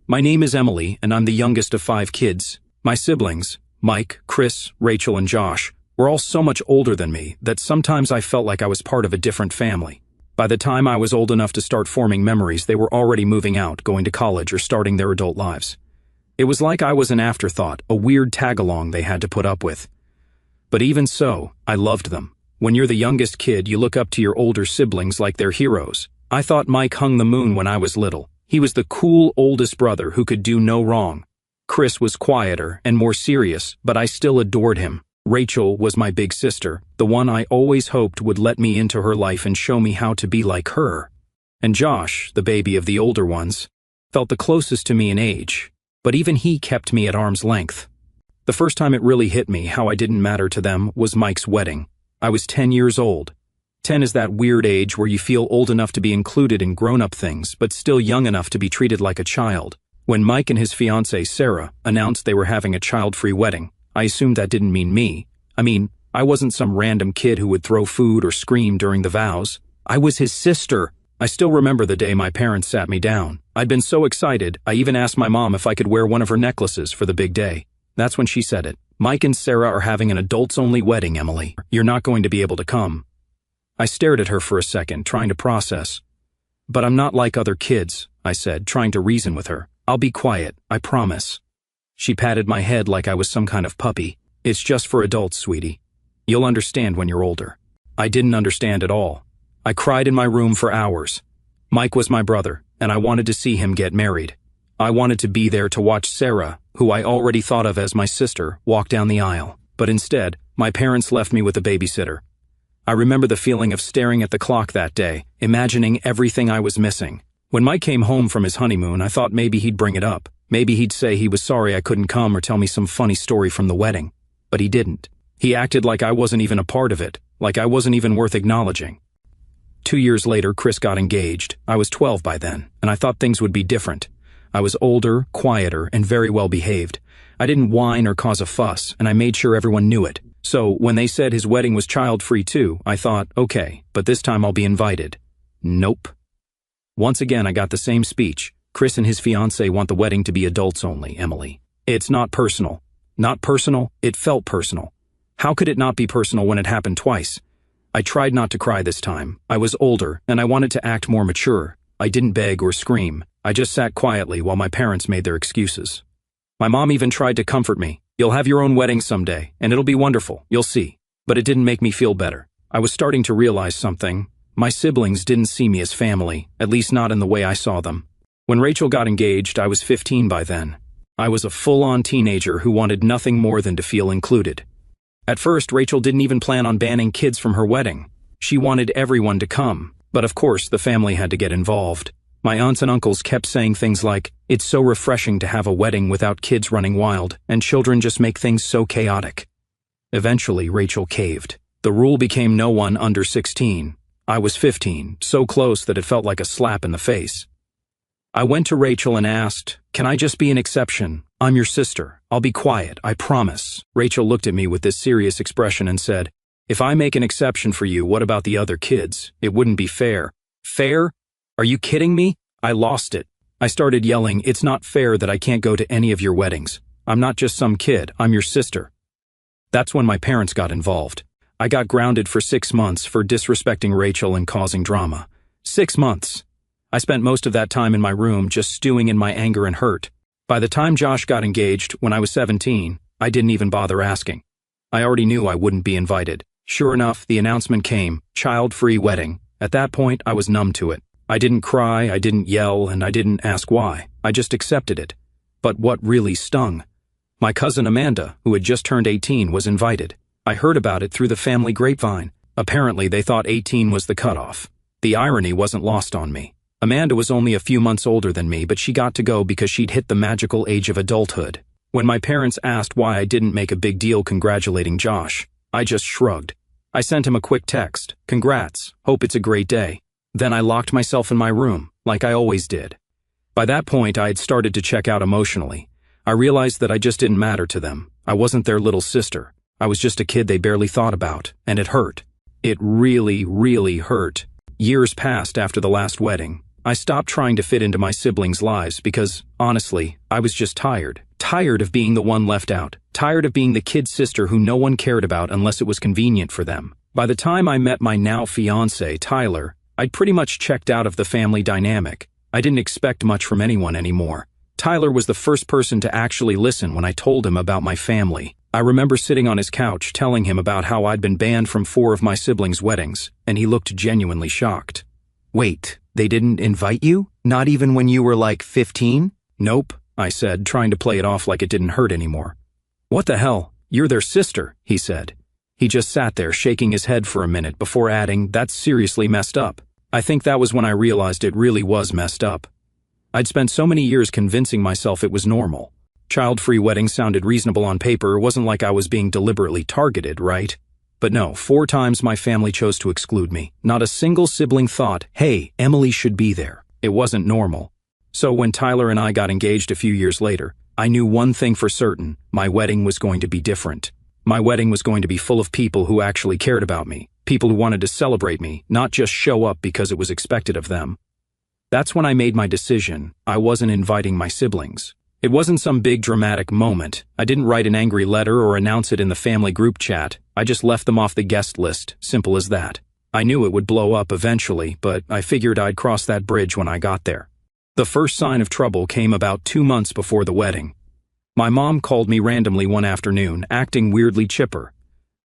My name is Emily, and I'm the youngest of 5 kids. My siblings, Mike, Chris, Rachel, and Josh, were all so much older than me that sometimes I felt like I was part of a different family. By the time I was old enough to start forming memories, they were already moving out, going to college, or starting their adult lives. It was like I was an afterthought, a weird tag-along they had to put up with. But even so, I loved them. When you're the youngest kid, you look up to your older siblings like they're heroes. I thought Mike hung the moon when I was little. He was the cool oldest brother who could do no wrong. Chris was quieter and more serious, but I still adored him. Rachel was my big sister, the one I always hoped would let me into her life and show me how to be like her. And Josh, the baby of the older ones, felt the closest to me in age, but even he kept me at arm's length. The first time it really hit me how I didn't matter to them was Mike's wedding. I was 10 years old. 10 is that weird age where you feel old enough to be included in grown-up things, but still young enough to be treated like a child. When Mike and his fiancée, Sarah, announced they were having a child-free wedding, I assumed that didn't mean me. I wasn't some random kid who would throw food or scream during the vows. I was his sister. I still remember the day my parents sat me down. I'd been so excited, I even asked my mom if I could wear one of her necklaces for the big day. That's when she said it. Mike and Sarah are having an adults-only wedding, Emily. You're not going to be able to come. I stared at her for a second, trying to process. But I'm not like other kids, I said, trying to reason with her. I'll be quiet, I promise. She patted my head like I was some kind of puppy. It's just for adults, sweetie. You'll understand when you're older. I didn't understand at all. I cried in my room for hours. Mike was my brother, and I wanted to see him get married. I wanted to be there to watch Sarah, who I already thought of as my sister, walk down the aisle. But instead, my parents left me with a babysitter. I remember the feeling of staring at the clock that day, imagining everything I was missing. When Mike came home from his honeymoon, I thought maybe he'd bring it up. Maybe he'd say he was sorry I couldn't come or tell me some funny story from the wedding. But he didn't. He acted like I wasn't even a part of it, like I wasn't even worth acknowledging. 2 years later, Chris got engaged. I was 12 by then, and I thought things would be different. I was older, quieter, and very well behaved. I didn't whine or cause a fuss, and I made sure everyone knew it. So, when they said his wedding was child-free too, I thought, okay, but this time I'll be invited. Nope. Once again, I got the same speech. Chris and his fiancée want the wedding to be adults only, Emily. It's not personal. Not personal, it felt personal. How could it not be personal when it happened twice? I tried not to cry this time. I was older, and I wanted to act more mature. I didn't beg or scream. I just sat quietly while my parents made their excuses. My mom even tried to comfort me. You'll have your own wedding someday, and it'll be wonderful, you'll see. But it didn't make me feel better. I was starting to realize something. My siblings didn't see me as family, at least not in the way I saw them. When Rachel got engaged, I was 15 by then. I was a full-on teenager who wanted nothing more than to feel included. At first, Rachel didn't even plan on banning kids from her wedding. She wanted everyone to come, but of course the family had to get involved. My aunts and uncles kept saying things like, "It's so refreshing to have a wedding without kids running wild, and children just make things so chaotic." Eventually, Rachel caved. The rule became no one under 16. I was 15, so close that it felt like a slap in the face. I went to Rachel and asked, "Can I just be an exception? I'm your sister. I'll be quiet, I promise." Rachel looked at me with this serious expression and said, "If I make an exception for you, what about the other kids? It wouldn't be fair." Fair? Are you kidding me? I lost it. I started yelling, "It's not fair that I can't go to any of your weddings. I'm not just some kid, I'm your sister." That's when my parents got involved. I got grounded for 6 months for disrespecting Rachel and causing drama. 6 months. I spent most of that time in my room just stewing in my anger and hurt. By the time Josh got engaged, when I was 17, I didn't even bother asking. I already knew I wouldn't be invited. Sure enough, the announcement came, child-free wedding. At that point, I was numb to it. I didn't cry, I didn't yell, and I didn't ask why. I just accepted it. But what really stung? My cousin Amanda, who had just turned 18, was invited. I heard about it through the family grapevine. Apparently, they thought 18 was the cutoff. The irony wasn't lost on me. Amanda was only a few months older than me, but she got to go because she'd hit the magical age of adulthood. When my parents asked why I didn't make a big deal congratulating Josh, I just shrugged. I sent him a quick text, "Congrats, hope it's a great day." Then I locked myself in my room, like I always did. By that point, I had started to check out emotionally. I realized that I just didn't matter to them. I wasn't their little sister. I was just a kid they barely thought about, and it hurt. It really, really hurt. Years passed after the last wedding. I stopped trying to fit into my siblings' lives because, honestly, I was just tired. Tired of being the one left out. Tired of being the kid sister who no one cared about unless it was convenient for them. By the time I met my now fiancé, Tyler, I'd pretty much checked out of the family dynamic. I didn't expect much from anyone anymore. Tyler was the first person to actually listen when I told him about my family. I remember sitting on his couch telling him about how I'd been banned from 4 of my siblings' weddings, and he looked genuinely shocked. Wait, they didn't invite you? Not even when you were like 15? Nope, I said, trying to play it off like it didn't hurt anymore. What the hell? You're their sister, he said. He just sat there shaking his head for a minute before adding, that's seriously messed up. I think that was when I realized it really was messed up. I'd spent so many years convincing myself it was normal. Child-free weddings sounded reasonable on paper. It wasn't like I was being deliberately targeted, right? But no, 4 times my family chose to exclude me. Not a single sibling thought, hey, Emily should be there. It wasn't normal. So when Tyler and I got engaged a few years later, I knew one thing for certain: my wedding was going to be different. My wedding was going to be full of people who actually cared about me, people who wanted to celebrate me, not just show up because it was expected of them. That's when I made my decision. I wasn't inviting my siblings. It wasn't some big dramatic moment. I didn't write an angry letter or announce it in the family group chat. I just left them off the guest list, simple as that. I knew it would blow up eventually, but I figured I'd cross that bridge when I got there. The first sign of trouble came about 2 months before the wedding. My mom called me randomly one afternoon, acting weirdly chipper.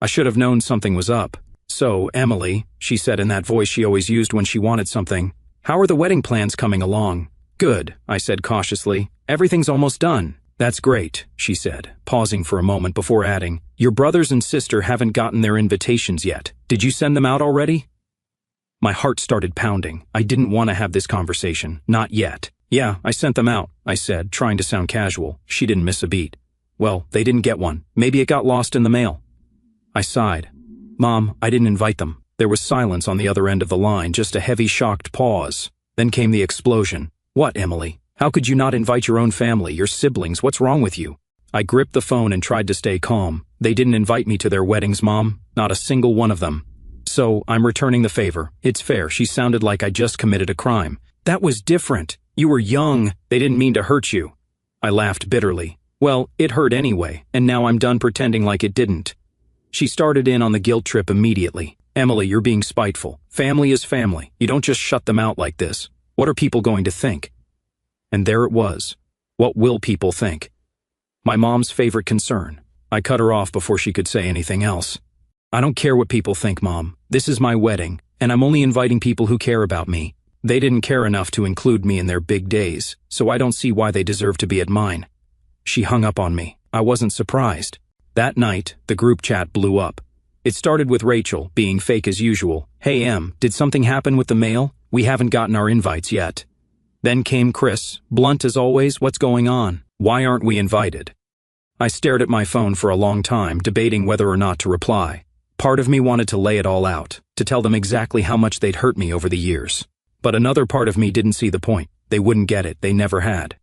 I should have known something was up. So, Emily, she said in that voice she always used when she wanted something, how are the wedding plans coming along? Good, I said cautiously. Everything's almost done. That's great, she said, pausing for a moment before adding, your brothers and sister haven't gotten their invitations yet. Did you send them out already? My heart started pounding. I didn't want to have this conversation. Not yet. Yeah, I sent them out, I said, trying to sound casual. She didn't miss a beat. Well, they didn't get one. Maybe it got lost in the mail. I sighed. Mom, I didn't invite them. There was silence on the other end of the line, just a heavy, shocked pause. Then came the explosion. What, Emily? How could you not invite your own family, your siblings? What's wrong with you? I gripped the phone and tried to stay calm. They didn't invite me to their weddings, Mom. Not a single one of them. So, I'm returning the favor. It's fair. She sounded like I just committed a crime. That was different. You were young. They didn't mean to hurt you. I laughed bitterly. Well, it hurt anyway, and now I'm done pretending like it didn't. She started in on the guilt trip immediately. Emily, you're being spiteful. Family is family. You don't just shut them out like this. What are people going to think? And there it was. What will people think? My mom's favorite concern. I cut her off before she could say anything else. I don't care what people think, Mom. This is my wedding, and I'm only inviting people who care about me. They didn't care enough to include me in their big days, so I don't see why they deserve to be at mine. She hung up on me. I wasn't surprised. That night, the group chat blew up. It started with Rachel, being fake as usual. Hey Em, did something happen with the mail? We haven't gotten our invites yet. Then came Chris, blunt as always, what's going on? Why aren't we invited? I stared at my phone for a long time, debating whether or not to reply. Part of me wanted to lay it all out, to tell them exactly how much they'd hurt me over the years. But another part of me didn't see the point. They wouldn't get it, they never had.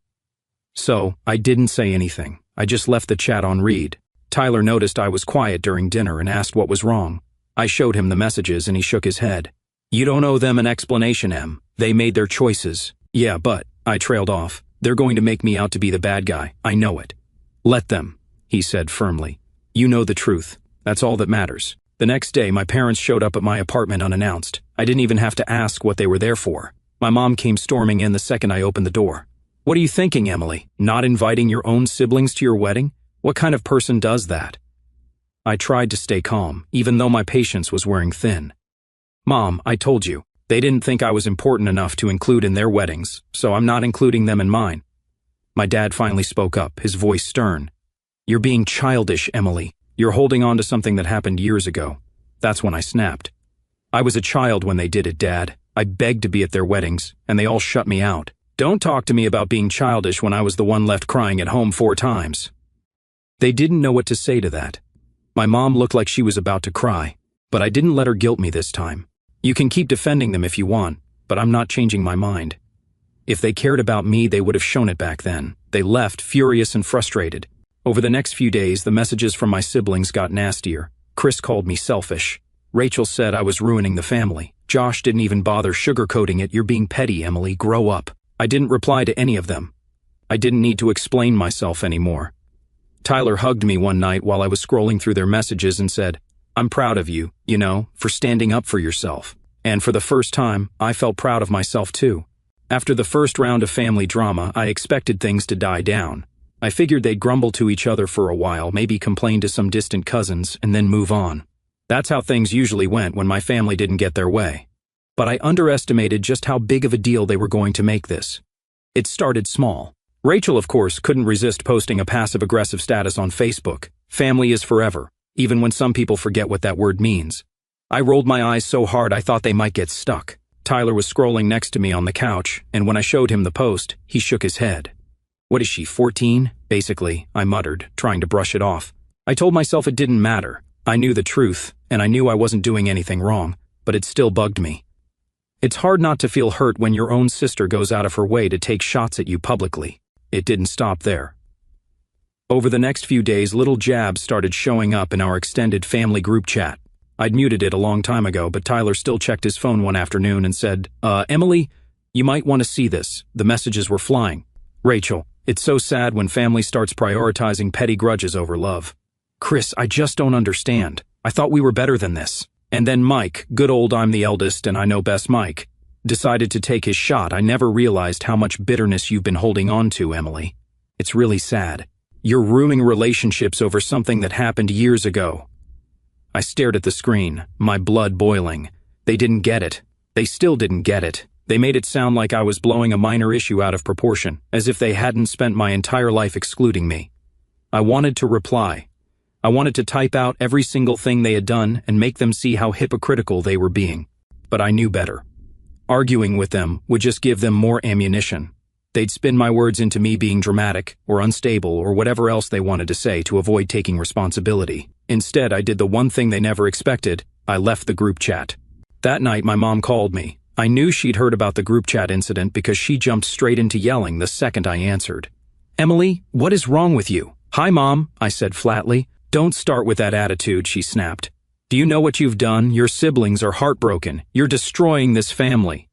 So, I didn't say anything. I just left the chat on read. Tyler noticed I was quiet during dinner and asked what was wrong. I showed him the messages and he shook his head. You don't owe them an explanation, Em. They made their choices. Yeah, but, I trailed off. They're going to make me out to be the bad guy. I know it. Let them, he said firmly. You know the truth. That's all that matters. The next day, my parents showed up at my apartment unannounced. I didn't even have to ask what they were there for. My mom came storming in the second I opened the door. What are you thinking, Emily? Not inviting your own siblings to your wedding? What kind of person does that? I tried to stay calm, even though my patience was wearing thin. Mom, I told you. They didn't think I was important enough to include in their weddings, so I'm not including them in mine. My dad finally spoke up, his voice stern. You're being childish, Emily. You're holding on to something that happened years ago. That's when I snapped. I was a child when they did it, Dad. I begged to be at their weddings, and they all shut me out. Don't talk to me about being childish when I was the one left crying at home 4 times. They didn't know what to say to that. My mom looked like she was about to cry, but I didn't let her guilt me this time. You can keep defending them if you want, but I'm not changing my mind. If they cared about me, they would have shown it back then. They left, furious and frustrated. Over the next few days, the messages from my siblings got nastier. Chris called me selfish. Rachel said I was ruining the family. Josh didn't even bother sugarcoating it. You're being petty, Emily. Grow up. I didn't reply to any of them. I didn't need to explain myself anymore. Tyler hugged me one night while I was scrolling through their messages and said, I'm proud of you, for standing up for yourself. And for the first time, I felt proud of myself too. After the first round of family drama, I expected things to die down. I figured they'd grumble to each other for a while, maybe complain to some distant cousins, and then move on. That's how things usually went when my family didn't get their way. But I underestimated just how big of a deal they were going to make this. It started small. Rachel, of course, couldn't resist posting a passive-aggressive status on Facebook. Family is forever, even when some people forget what that word means. I rolled my eyes so hard I thought they might get stuck. Tyler was scrolling next to me on the couch, and when I showed him the post, he shook his head. What is she, 14? Basically, I muttered, trying to brush it off. I told myself it didn't matter. I knew the truth, and I knew I wasn't doing anything wrong, but it still bugged me. It's hard not to feel hurt when your own sister goes out of her way to take shots at you publicly. It didn't stop there. Over the next few days, little jabs started showing up in our extended family group chat. I'd muted it a long time ago, but Tyler still checked his phone one afternoon and said, Emily, you might want to see this. The messages were flying. Rachel, it's so sad when family starts prioritizing petty grudges over love. Chris, I just don't understand. I thought we were better than this. And then Mike, good old I'm the eldest and I know best Mike, decided to take his shot. I never realized how much bitterness you've been holding on to, Emily. It's really sad. You're ruining relationships over something that happened years ago. I stared at the screen, my blood boiling. They didn't get it. They still didn't get it. They made it sound like I was blowing a minor issue out of proportion, as if they hadn't spent my entire life excluding me. I wanted to reply. I wanted to type out every single thing they had done and make them see how hypocritical they were being. But I knew better. Arguing with them would just give them more ammunition. They'd spin my words into me being dramatic or unstable or whatever else they wanted to say to avoid taking responsibility. Instead, I did the one thing they never expected. I left the group chat. That night, my mom called me. I knew she'd heard about the group chat incident because she jumped straight into yelling the second I answered. Emily, what is wrong with you? Hi, Mom, I said flatly. Don't start with that attitude, she snapped. Do you know what you've done? Your siblings are heartbroken. You're destroying this family.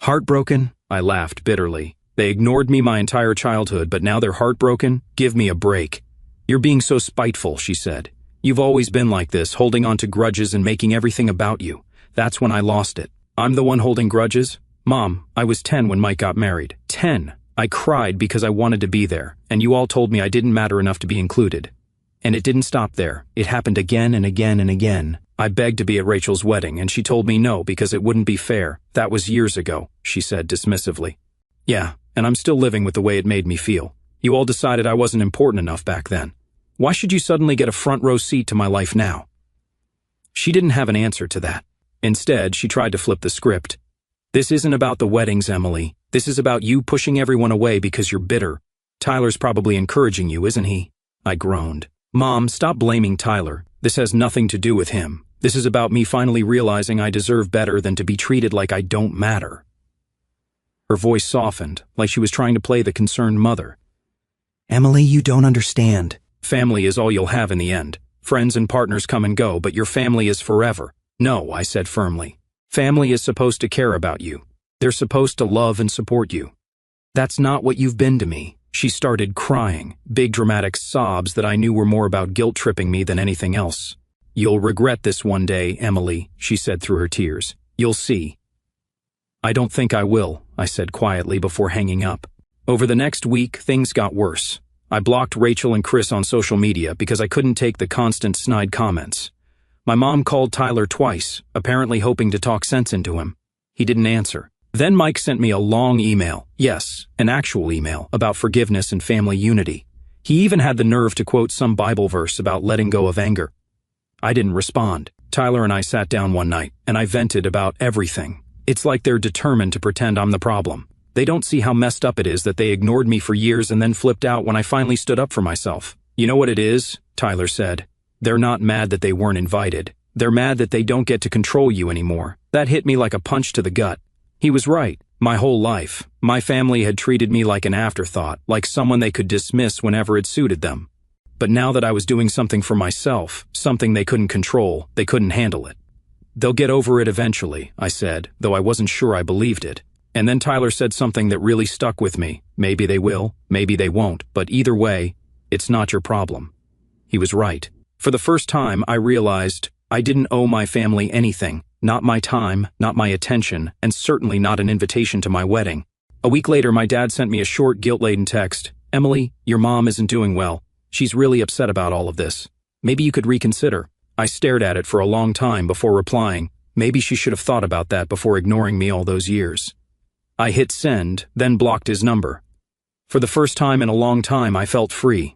Heartbroken? I laughed bitterly. They ignored me my entire childhood, but now they're heartbroken? Give me a break. You're being so spiteful, she said. You've always been like this, holding on to grudges and making everything about you. That's when I lost it. I'm the one holding grudges? Mom, I was 10 when Mike got married. 10. I cried because I wanted to be there, and you all told me I didn't matter enough to be included. And it didn't stop there. It happened again and again and again. I begged to be at Rachel's wedding, and she told me no because it wouldn't be fair. That was years ago, she said dismissively. Yeah, and I'm still living with the way it made me feel. You all decided I wasn't important enough back then. Why should you suddenly get a front row seat to my life now? She didn't have an answer to that. Instead, she tried to flip the script. This isn't about the weddings, Emily. This is about you pushing everyone away because you're bitter. Tyler's probably encouraging you, isn't he? I groaned. Mom, stop blaming Tyler. This has nothing to do with him. This is about me finally realizing I deserve better than to be treated like I don't matter. Her voice softened, like she was trying to play the concerned mother. Emily, you don't understand. Family is all you'll have in the end. Friends and partners come and go, but your family is forever. No, I said firmly. Family is supposed to care about you. They're supposed to love and support you. That's not what you've been to me. She started crying, big dramatic sobs that I knew were more about guilt-tripping me than anything else. You'll regret this one day, Emily, she said through her tears. You'll see. I don't think I will, I said quietly before hanging up. Over the next week, things got worse. I blocked Rachel and Chris on social media because I couldn't take the constant snide comments. My mom called Tyler twice, apparently hoping to talk sense into him. He didn't answer. Then Mike sent me a long email, yes, an actual email, about forgiveness and family unity. He even had the nerve to quote some Bible verse about letting go of anger. I didn't respond. Tyler and I sat down one night, and I vented about everything. It's like they're determined to pretend I'm the problem. They don't see how messed up it is that they ignored me for years and then flipped out when I finally stood up for myself. You know what it is? Tyler said. They're not mad that they weren't invited. They're mad that they don't get to control you anymore. That hit me like a punch to the gut. He was right. My whole life, my family had treated me like an afterthought, like someone they could dismiss whenever it suited them. But now that I was doing something for myself, something they couldn't control, they couldn't handle it. "They'll get over it eventually," I said, though I wasn't sure I believed it. And then Tyler said something that really stuck with me. "Maybe they will, maybe they won't, but either way, it's not your problem." He was right. For the first time, I realized I didn't owe my family anything. Not my time, not my attention, and certainly not an invitation to my wedding. A week later, my dad sent me a short, guilt-laden text. "Emily, your mom isn't doing well. She's really upset about all of this. Maybe you could reconsider." I stared at it for a long time before replying. Maybe she should have thought about that before ignoring me all those years. I hit send, then blocked his number. For the first time in a long time, I felt free.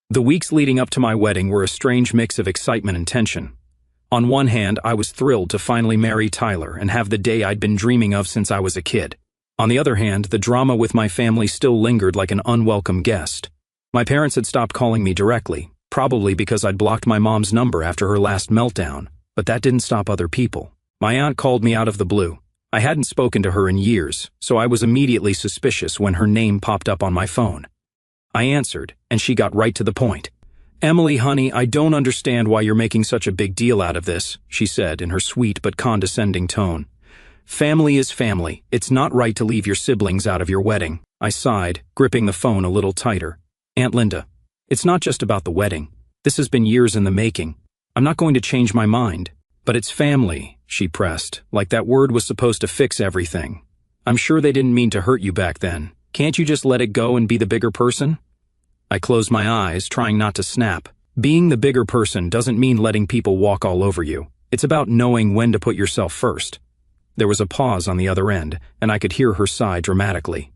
The weeks leading up to my wedding were a strange mix of excitement and tension. On one hand, I was thrilled to finally marry Tyler and have the day I'd been dreaming of since I was a kid. On the other hand, the drama with my family still lingered like an unwelcome guest. My parents had stopped calling me directly, probably because I'd blocked my mom's number after her last meltdown, but that didn't stop other people. My aunt called me out of the blue. I hadn't spoken to her in years, so I was immediately suspicious when her name popped up on my phone. I answered, and she got right to the point. "Emily, honey, I don't understand why you're making such a big deal out of this," she said in her sweet but condescending tone. "Family is family. It's not right to leave your siblings out of your wedding." I sighed, gripping the phone a little tighter. "Aunt Linda, it's not just about the wedding. This has been years in the making. I'm not going to change my mind. But it's family," she pressed, like that word was supposed to fix everything. "I'm sure they didn't mean to hurt you back then. Can't you just let it go and be the bigger person?" I closed my eyes, trying not to snap. Being the bigger person doesn't mean letting people walk all over you. It's about knowing when to put yourself first. There was a pause on the other end, and I could hear her sigh dramatically.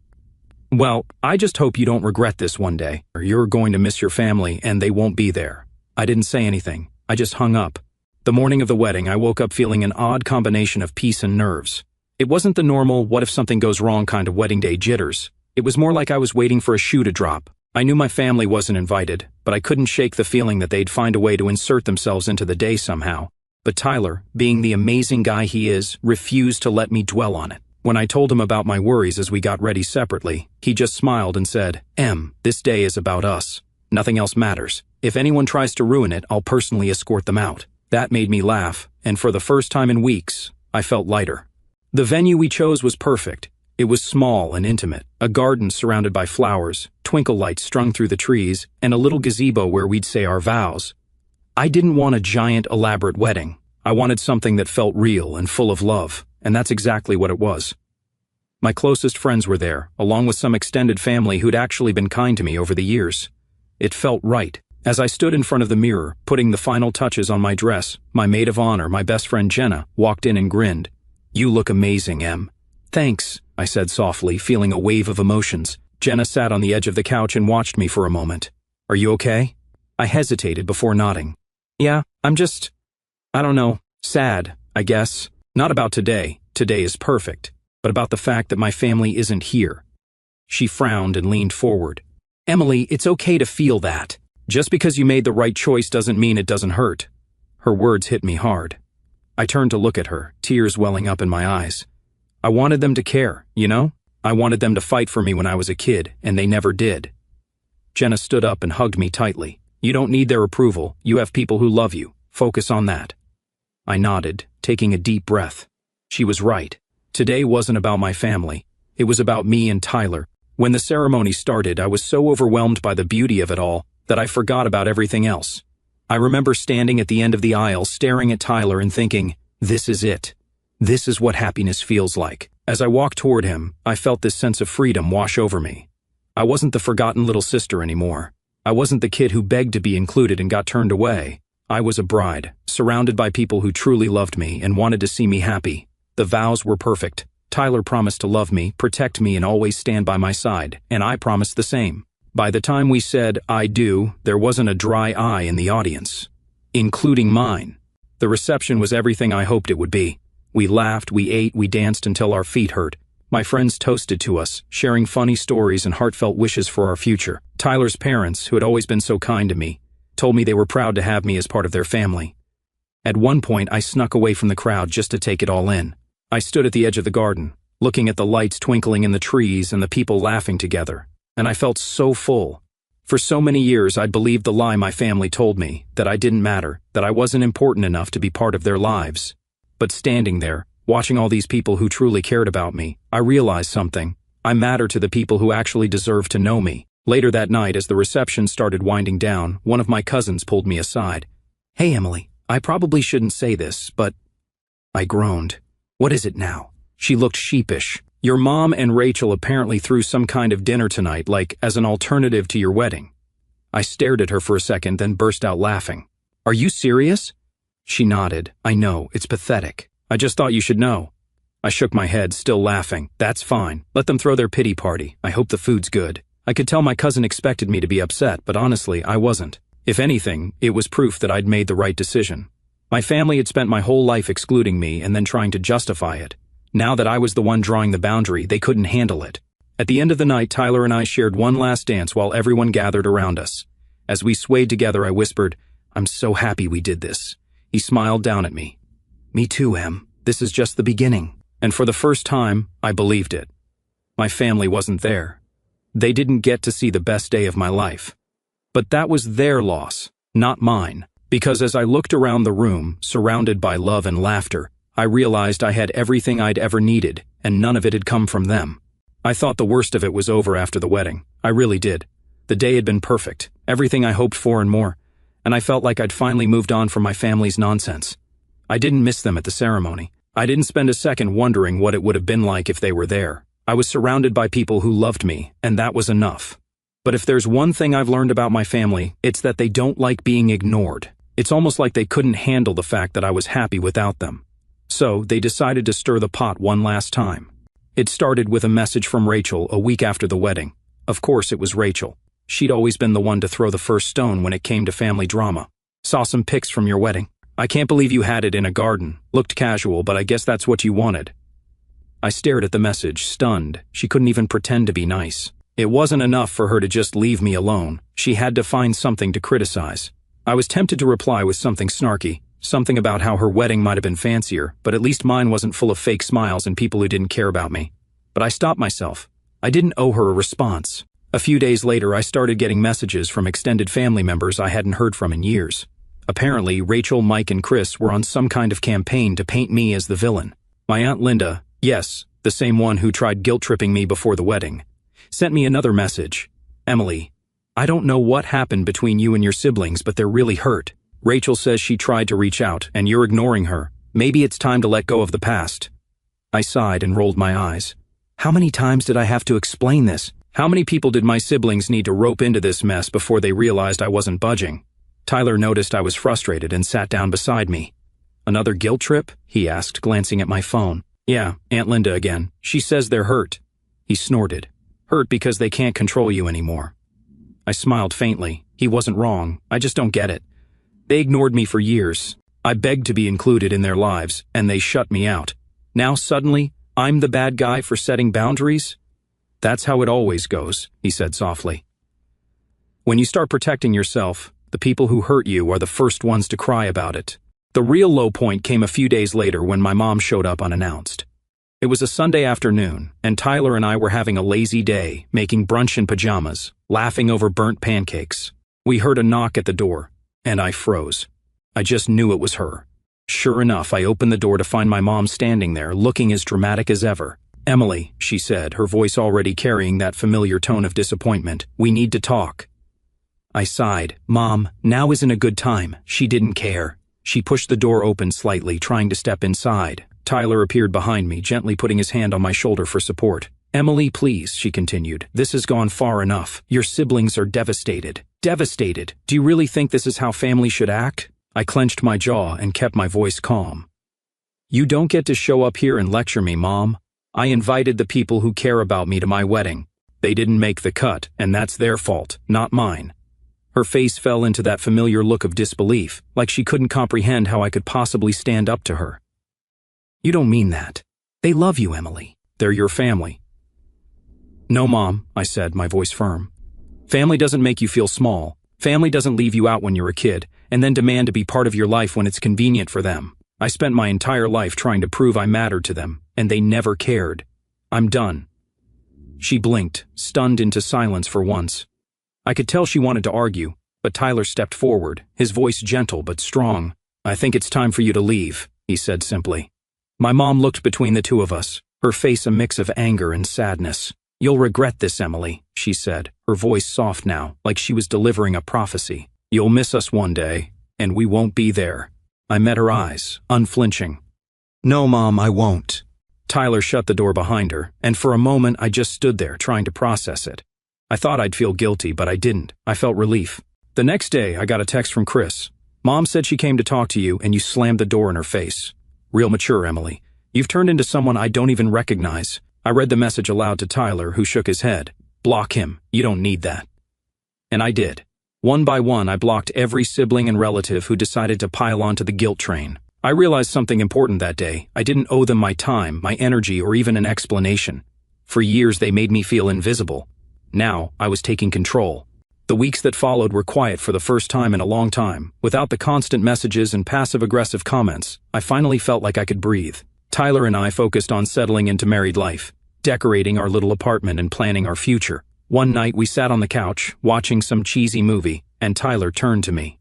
"Well, I just hope you don't regret this one day. You're going to miss your family, and they won't be there." I didn't say anything. I just hung up. The morning of the wedding, I woke up feeling an odd combination of peace and nerves. It wasn't the normal, what if something goes wrong kind of wedding day jitters. It was more like I was waiting for a shoe to drop. I knew my family wasn't invited, but I couldn't shake the feeling that they'd find a way to insert themselves into the day somehow. But Tyler, being the amazing guy he is, refused to let me dwell on it. When I told him about my worries as we got ready separately, he just smiled and said, "Em, this day is about us. Nothing else matters. If anyone tries to ruin it, I'll personally escort them out." That made me laugh, and for the first time in weeks, I felt lighter. The venue we chose was perfect. It was small and intimate, a garden surrounded by flowers, twinkle lights strung through the trees, and a little gazebo where we'd say our vows. I didn't want a giant, elaborate wedding. I wanted something that felt real and full of love, and that's exactly what it was. My closest friends were there, along with some extended family who'd actually been kind to me over the years. It felt right. As I stood in front of the mirror, putting the final touches on my dress, my maid of honor, my best friend Jenna, walked in and grinned. "You look amazing, Em." "Thanks," I said softly, feeling a wave of emotions. Jenna sat on the edge of the couch and watched me for a moment. "Are you okay?" I hesitated before nodding. "Yeah, I'm just, I don't know, sad, I guess. Not about today. Today is perfect. But about the fact that my family isn't here." She frowned and leaned forward. "Emily, it's okay to feel that. Just because you made the right choice doesn't mean it doesn't hurt." Her words hit me hard. I turned to look at her, tears welling up in my eyes. I wanted them to care, you know? I wanted them to fight for me when I was a kid, and they never did. Jenna stood up and hugged me tightly. "You don't need their approval. You have people who love you. Focus on that." I nodded, taking a deep breath. She was right. Today wasn't about my family. It was about me and Tyler. When the ceremony started, I was so overwhelmed by the beauty of it all that I forgot about everything else. I remember standing at the end of the aisle, staring at Tyler and thinking, this is it. This is what happiness feels like. As I walked toward him, I felt this sense of freedom wash over me. I wasn't the forgotten little sister anymore. I wasn't the kid who begged to be included and got turned away. I was a bride, surrounded by people who truly loved me and wanted to see me happy. The vows were perfect. Tyler promised to love me, protect me, and always stand by my side, and I promised the same. By the time we said, "I do," there wasn't a dry eye in the audience, including mine. The reception was everything I hoped it would be. We laughed, we ate, we danced until our feet hurt. My friends toasted to us, sharing funny stories and heartfelt wishes for our future. Tyler's parents, who had always been so kind to me, told me they were proud to have me as part of their family. At one point, I snuck away from the crowd just to take it all in. I stood at the edge of the garden, looking at the lights twinkling in the trees and the people laughing together, and I felt so full. For so many years, I'd believed the lie my family told me, that I didn't matter, that I wasn't important enough to be part of their lives. But standing there, watching all these people who truly cared about me, I realized something. I matter to the people who actually deserve to know me. Later that night, as the reception started winding down, one of my cousins pulled me aside. "Hey, Emily, I probably shouldn't say this, but..." I groaned. "What is it now?" She looked sheepish. "Your mom and Rachel apparently threw some kind of dinner tonight, like as an alternative to your wedding." I stared at her for a second, then burst out laughing. "Are you serious?" She nodded. "I know, it's pathetic. I just thought you should know." I shook my head, still laughing. "That's fine. Let them throw their pity party. I hope the food's good." I could tell my cousin expected me to be upset, but honestly, I wasn't. If anything, it was proof that I'd made the right decision. My family had spent my whole life excluding me and then trying to justify it. Now that I was the one drawing the boundary, they couldn't handle it. At the end of the night, Tyler and I shared one last dance while everyone gathered around us. As we swayed together, I whispered, "I'm so happy we did this." He smiled down at me. "Me too, Em. This is just the beginning." And for the first time, I believed it. My family wasn't there. They didn't get to see the best day of my life. But that was their loss, not mine. Because as I looked around the room, surrounded by love and laughter, I realized I had everything I'd ever needed, and none of it had come from them. I thought the worst of it was over after the wedding. I really did. The day had been perfect, everything I hoped for and more, and I felt like I'd finally moved on from my family's nonsense. I didn't miss them at the ceremony. I didn't spend a second wondering what it would have been like if they were there. I was surrounded by people who loved me, and that was enough. But if there's one thing I've learned about my family, it's that they don't like being ignored. It's almost like they couldn't handle the fact that I was happy without them. So, they decided to stir the pot one last time. It started with a message from Rachel a week after the wedding. Of course it was Rachel. She'd always been the one to throw the first stone when it came to family drama. "Saw some pics from your wedding. I can't believe you had it in a garden. Looked casual, but I guess that's what you wanted." I stared at the message, stunned. She couldn't even pretend to be nice. It wasn't enough for her to just leave me alone. She had to find something to criticize. I was tempted to reply with something snarky, something about how her wedding might have been fancier, but at least mine wasn't full of fake smiles and people who didn't care about me. But I stopped myself. I didn't owe her a response. A few days later, I started getting messages from extended family members I hadn't heard from in years. Apparently, Rachel, Mike, and Chris were on some kind of campaign to paint me as the villain. My Aunt Linda, yes, the same one who tried guilt-tripping me before the wedding, sent me another message. "Emily, I don't know what happened between you and your siblings, but they're really hurt. Rachel says she tried to reach out, and you're ignoring her. Maybe it's time to let go of the past." I sighed and rolled my eyes. How many times did I have to explain this? How many people did my siblings need to rope into this mess before they realized I wasn't budging? Tyler noticed I was frustrated and sat down beside me. "Another guilt trip?" he asked, glancing at my phone. "Yeah, Aunt Linda again. She says they're hurt." He snorted. "Hurt because they can't control you anymore." I smiled faintly. He wasn't wrong. I just don't get it. They ignored me for years. I begged to be included in their lives, and they shut me out. Now suddenly, I'm the bad guy for setting boundaries? "That's how it always goes," he said softly. "When you start protecting yourself, the people who hurt you are the first ones to cry about it." The real low point came a few days later when my mom showed up unannounced. It was a Sunday afternoon, and Tyler and I were having a lazy day, making brunch in pajamas, laughing over burnt pancakes. We heard a knock at the door, and I froze. I just knew it was her. Sure enough, I opened the door to find my mom standing there, looking as dramatic as ever. "Emily," she said, her voice already carrying that familiar tone of disappointment, "we need to talk." I sighed. "Mom, now isn't a good time." She didn't care. She pushed the door open slightly, trying to step inside. Tyler appeared behind me, gently putting his hand on my shoulder for support. "Emily, please," she continued. "This has gone far enough. Your siblings are devastated." "Devastated? Do you really think this is how family should act?" I clenched my jaw and kept my voice calm. "You don't get to show up here and lecture me, Mom. I invited the people who care about me to my wedding. They didn't make the cut, and that's their fault, not mine." Her face fell into that familiar look of disbelief, like she couldn't comprehend how I could possibly stand up to her. "You don't mean that. They love you, Emily. They're your family." "No, Mom," I said, my voice firm. "Family doesn't make you feel small. Family doesn't leave you out when you're a kid, and then demand to be part of your life when it's convenient for them. I spent my entire life trying to prove I mattered to them, and they never cared. I'm done." She blinked, stunned into silence for once. I could tell she wanted to argue, but Tyler stepped forward, his voice gentle but strong. "I think it's time for you to leave. he said simply. My mom looked between the two of us, her face a mix of anger and sadness. You'll regret this, Emily, she said, her voice soft now, like she was delivering a prophecy. You'll miss us one day, and we won't be there. I met her eyes, unflinching. No, Mom, I won't. Tyler shut the door behind her, and for a moment I just stood there trying to process it. I thought I'd feel guilty, but I didn't. I felt relief. The next day, I got a text from Chris. Mom said she came to talk to you, and you slammed the door in her face. Real mature, Emily. You've turned into someone I don't even recognize. I read the message aloud to Tyler, who shook his head. Block him. You don't need that. And I did. One by one, I blocked every sibling and relative who decided to pile onto the guilt train. I realized something important that day. I didn't owe them my time, my energy, or even an explanation. For years, they made me feel invisible. Now, I was taking control. The weeks that followed were quiet for the first time in a long time. Without the constant messages and passive-aggressive comments, I finally felt like I could breathe. Tyler and I focused on settling into married life, decorating our little apartment and planning our future. One night, we sat on the couch, watching some cheesy movie, and Tyler turned to me.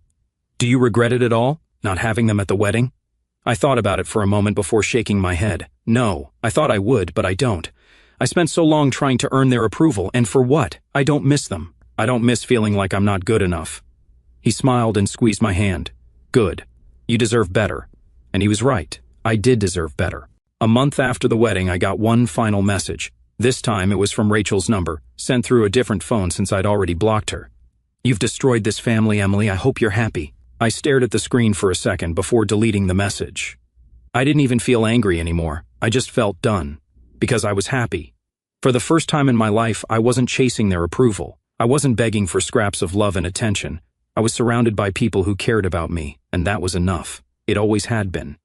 Do you regret it at all, not having them at the wedding? I thought about it for a moment before shaking my head. No, I thought I would, but I don't. I spent so long trying to earn their approval, and for what? I don't miss them. I don't miss feeling like I'm not good enough. He smiled and squeezed my hand. Good. You deserve better. And he was right. I did deserve better. A month after the wedding, I got one final message. This time it was from Rachel's number, sent through a different phone since I'd already blocked her. You've destroyed this family, Emily. I hope you're happy. I stared at the screen for a second before deleting the message. I didn't even feel angry anymore. I just felt done. Because I was happy. For the first time in my life, I wasn't chasing their approval. I wasn't begging for scraps of love and attention. I was surrounded by people who cared about me, and that was enough. It always had been.